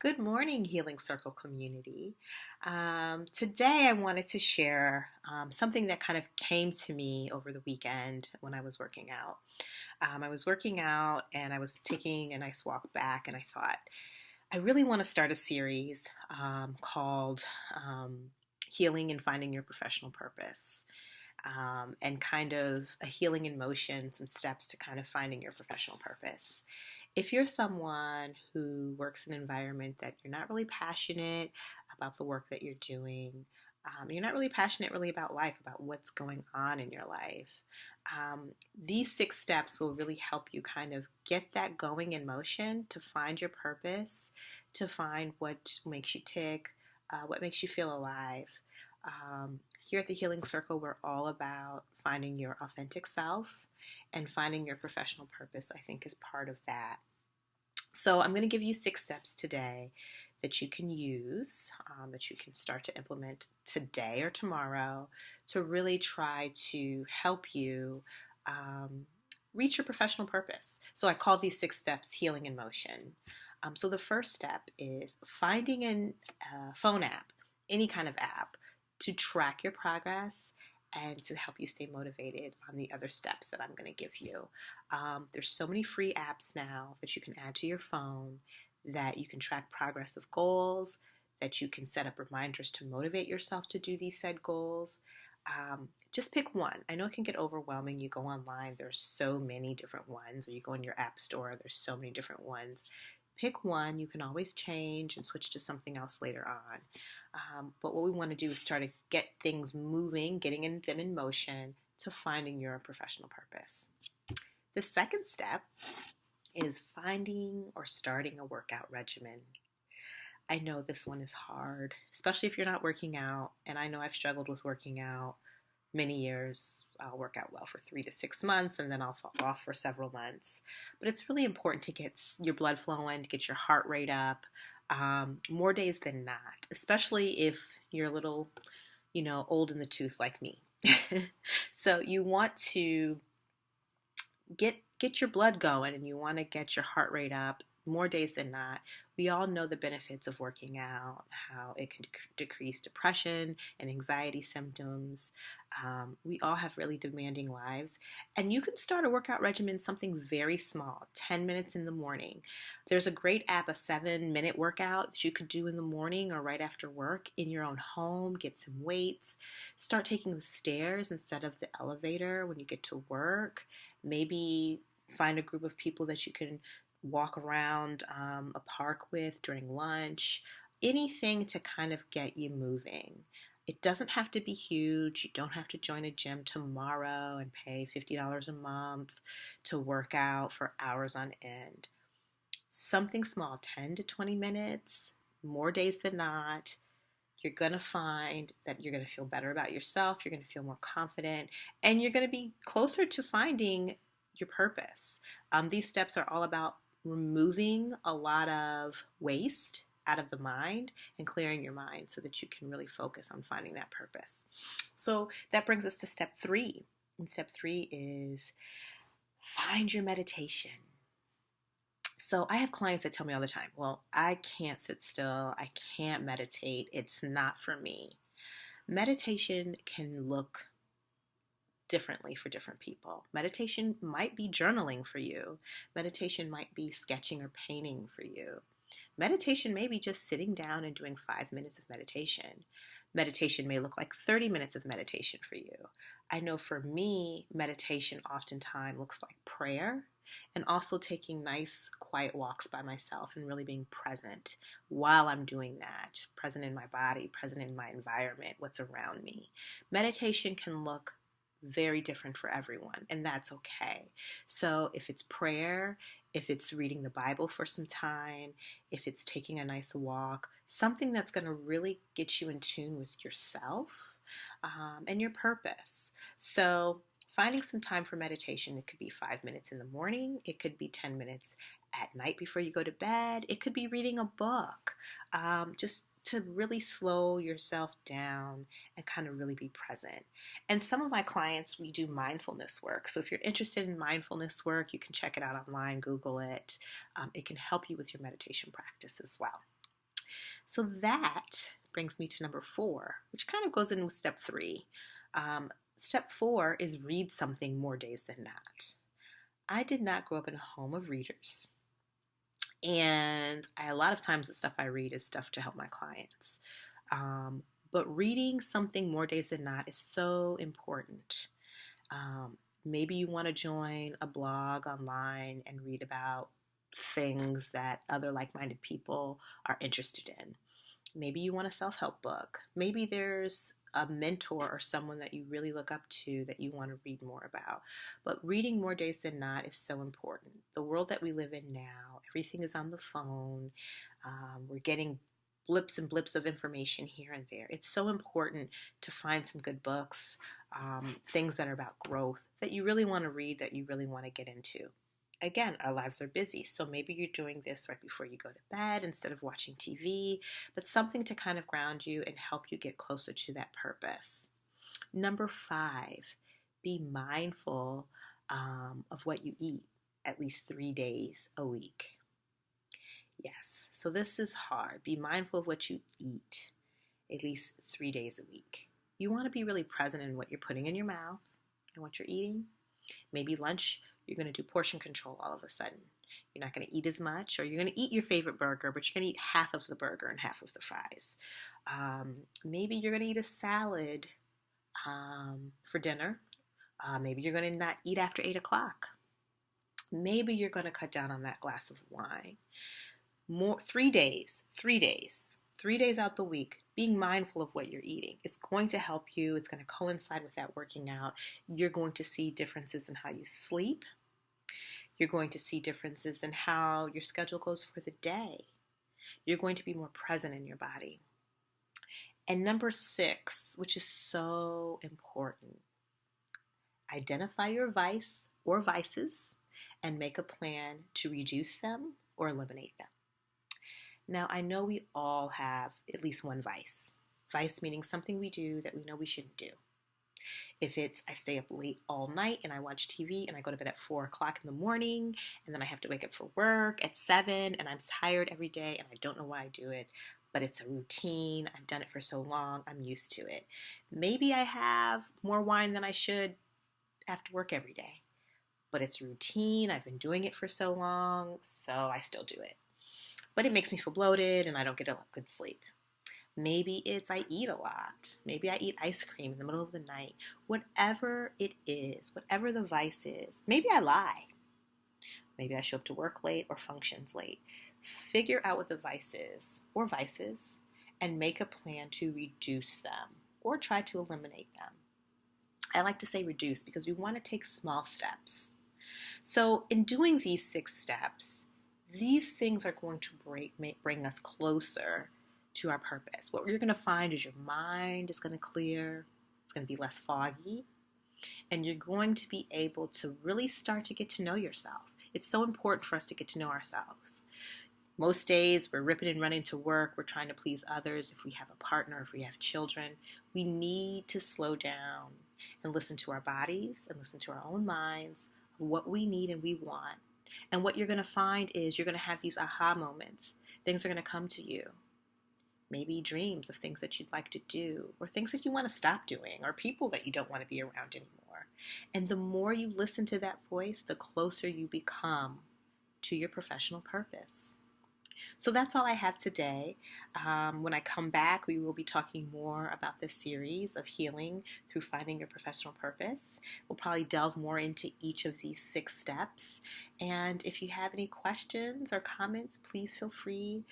Good morning, Healing Circle community. Today, I wanted to share something that kind of came to me over the weekend when I was working out. I was working out and I was taking a nice walk back, and I thought, I really want to start a series called Healing and Finding Your Professional Purpose. And kind of a healing in motion, some steps to kind of finding your professional purpose. If you're someone who works in an environment that you're not really passionate about the work that you're doing, you're not really passionate really about life, about what's going on in your life, these 6 steps will really help you kind of get that going in motion to find your purpose, to find what makes you tick, what makes you feel alive. Here at the Healing Circle, we're all about finding your authentic self, and finding your professional purpose, I think, is part of that. So I'm going to give you 6 steps today that you can use, that you can start to implement today or tomorrow to really try to help you reach your professional purpose. So I call these 6 steps healing in motion. So the first step is finding a phone app, any kind of app, to track your progress and to help you stay motivated on the other steps that I'm going to give you. There's so many free apps now that you can add to your phone that you can track progress of goals, that you can set up reminders to motivate yourself to do these said goals. Just pick one. I know it can get overwhelming. You go online, there's so many different ones, or you go in your app store, there's so many different ones. Pick one. You can always change and switch to something else later on. But what we want to do is try to get things moving, getting them in motion to finding your professional purpose. The second step is finding or starting a workout regimen. I know this one is hard, especially if you're not working out. And I know I've struggled with working out many years. I'll work out well for 3 to 6 months, and then I'll fall off for several months. But it's really important to get your blood flowing, to get your heart rate up, more days than not, especially if you're a little, old in the tooth like me. So you want to get your blood going, and you want to get your heart rate up more days than not. We all know the benefits of working out, how it can decrease depression and anxiety symptoms. We all have really demanding lives, and you can start a workout regimen, something very small, 10 minutes in the morning. There's a great app, a 7-minute workout that you could do in the morning or right after work in your own home. Get some weights. Start taking the stairs instead of the elevator when you get to work. Maybe find a group of people that you can walk around a park with during lunch. Anything to kind of get you moving. It doesn't have to be huge. You don't have to join a gym tomorrow and pay $50 a month to work out for hours on end. Something small, 10 to 20 minutes, more days than not. You're going to find that you're going to feel better about yourself. You're going to feel more confident, and you're going to be closer to finding your purpose. These steps are all about removing a lot of waste out of the mind and clearing your mind so that you can really focus on finding that purpose. So that brings us to step 3. And step 3 is find your meditation. So I have clients that tell me all the time, well, I can't sit still. I can't meditate. It's not for me. Meditation can look differently for different people. Meditation might be journaling for you. Meditation might be sketching or painting for you. Meditation may be just sitting down and doing 5 minutes of meditation. Meditation may look like 30 minutes of meditation for you. I know for me, meditation oftentimes looks like prayer, and also taking nice, quiet walks by myself and really being present while I'm doing that. Present in my body, present in my environment, what's around me. Meditation can look very different for everyone, and that's okay. So if it's prayer, if it's reading the Bible for some time, if it's taking a nice walk, something that's going to really get you in tune with yourself and your purpose. So finding some time for meditation, it could be 5 minutes in the morning, it could be 10 minutes at night before you go to bed, it could be reading a book, just to really slow yourself down and kind of really be present. And some of my clients, we do mindfulness work. So if you're interested in mindfulness work, you can check it out online, Google it. It can help you with your meditation practice as well. So that brings me to number 4, which kind of goes into step 3. Step 4 is read something more days than not. I did not grow up in a home of readers. And a lot of times the stuff I read is stuff to help my clients. But reading something more days than not is so important. Maybe you want to join a blog online and read about things that other like-minded people are interested in. Maybe you want a self-help book. Maybe there's a mentor or someone that you really look up to that you want to read more about. But reading more days than not is so important. The world that we live in now, everything is on the phone. We're getting blips and blips of information here and there. It's so important to find some good books, things that are about growth that you really want to read, that you really want to get into. Again, our lives are busy, so maybe you're doing this right before you go to bed instead of watching TV, but something to kind of ground you and help you get closer to that purpose. Number 5, be mindful of what you eat at least 3 days a week. Yes, so this is hard. Be mindful of what you eat at least 3 days a week. You want to be really present in what you're putting in your mouth and what you're eating. Maybe lunch, you're going to do portion control all of a sudden. You're not going to eat as much, or you're going to eat your favorite burger, but you're going to eat half of the burger and half of the fries. Maybe you're going to eat a salad for dinner. Maybe you're going to not eat after 8 o'clock. Maybe you're going to cut down on that glass of wine. 3 days out the week, being mindful of what you're eating. It's going to help you. It's going to coincide with that working out. You're going to see differences in how you sleep. You're going to see differences in how your schedule goes for the day. You're going to be more present in your body. And number 6, which is so important, identify your vice or vices and make a plan to reduce them or eliminate them. Now, I know we all have at least one vice. Vice meaning something we do that we know we shouldn't do. If it's I stay up late all night and I watch TV and I go to bed at 4 o'clock in the morning and then I have to wake up for work at 7 and I'm tired every day and I don't know why I do it, but it's a routine. I've done it for so long. I'm used to it. Maybe I have more wine than I should after work every day, but it's routine. I've been doing it for so long, so I still do it. But it makes me feel bloated and I don't get a good sleep. Maybe it's I eat a lot. Maybe I eat ice cream in the middle of the night. Whatever it is, whatever the vice is. Maybe I lie. Maybe I show up to work late or functions late. Figure out what the vice is or vices and make a plan to reduce them or try to eliminate them. I like to say reduce because we want to take small steps. So in doing these 6 steps, these things are going to bring us closer to our purpose. What you're going to find is your mind is going to clear, it's going to be less foggy, and you're going to be able to really start to get to know yourself. It's so important for us to get to know ourselves. Most days we're ripping and running to work, we're trying to please others. If we have a partner, if we have children, we need to slow down and listen to our bodies and listen to our own minds of what we need and we want. And what you're going to find is you're going to have these aha moments. Things are going to come to you. Maybe dreams of things that you'd like to do, or things that you want to stop doing, or people that you don't want to be around anymore. And the more you listen to that voice, the closer you become to your professional purpose. So that's all I have today. When I come back, we will be talking more about this series of healing through finding your professional purpose. We'll probably delve more into each of these 6 steps. And if you have any questions or comments, please feel free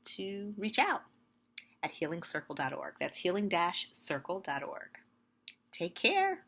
to reach out at healingcircle.org. That's healing-circle.org. Take care.